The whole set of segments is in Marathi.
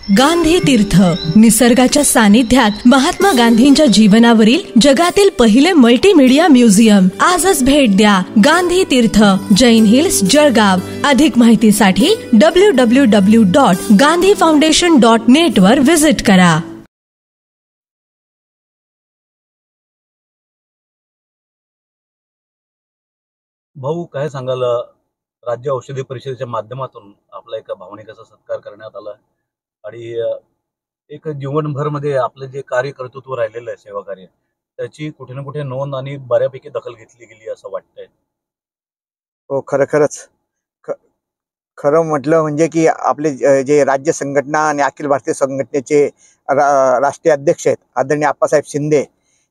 गांधी तीर्थ, निसर्गाच्या सानिध्यात महात्मा गांधींच्या जीवनावरील जगातील पहिले मल्टीमीडिया म्युझियम. आजच भेट द्या. गांधी तीर्थ, जैन हिल्स, जळगाव. अधिक माहितीसाठी www.gandhifoundation.net वर विजिट करा. भाऊ, काय सांगाल? राज्य औषधी परिषदेच्या माध्यमातून आपला एका भावनिकाचा सत्कार करण्यात आला आणि एक जीवनभर मध्ये आपलं जे कार्य कर्तृत्व राहिलेलं आहे, सेवा कार्य, त्याची कुठे ना कुठे नोंद आणि बऱ्यापैकी दखल घेतली गेली असं वाटतंय. हो, खरंच खरं म्हटलं म्हणजे की आपले जे राज्य संघटना आणि अखिल भारतीय संघटनेचे राष्ट्रीय अध्यक्ष आहेत आदरणीय आप्पासाहेब शिंदे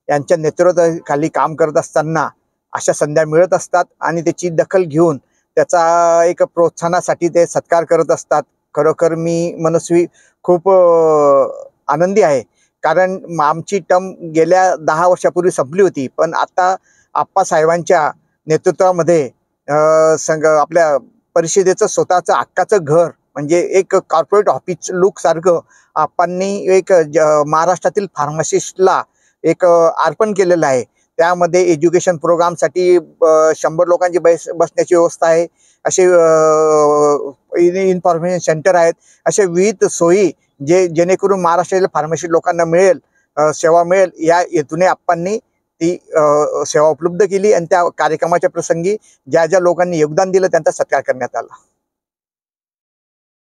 यांच्या नेतृत्वाखाली काम करत असताना अशा संध्या मिळत असतात आणि त्याची दखल घेऊन त्याचा एक प्रोत्साहनासाठी ते सत्कार करत असतात. खरोखर मी मनस्वी खूप आनंदी आहे, कारण आमची टर्म गेल्या 10 वर्षापूर्वी संपली होती, पण आता आप्पासाहेबांच्या नेतृत्वामध्ये आपल्या परिषदेचं स्वतःचं हक्काचं घर म्हणजे एक कॉर्पोरेट ऑफिस लुक सारखं आपणनी एक महाराष्ट्रातील फार्मासिस्टला एक अर्पण केलेलं आहे. त्यामध्ये एज्युकेशन प्रोग्रामसाठी 100 लोकांची बसण्याची व्यवस्था आहे. असे इन्फॉर्मेशन सेंटर आहेत. असे विविध सोयी जेणेकरून महाराष्ट्रातील फार्मसी लोकांना मिळेल, सेवा मिळेल, या हेतूने आपणनी ती सेवा उपलब्ध केली आणि त्या कार्यक्रमाच्या प्रसंगी ज्या ज्या लोकांनी योगदान दिलं त्यांचा सत्कार करण्यात आला.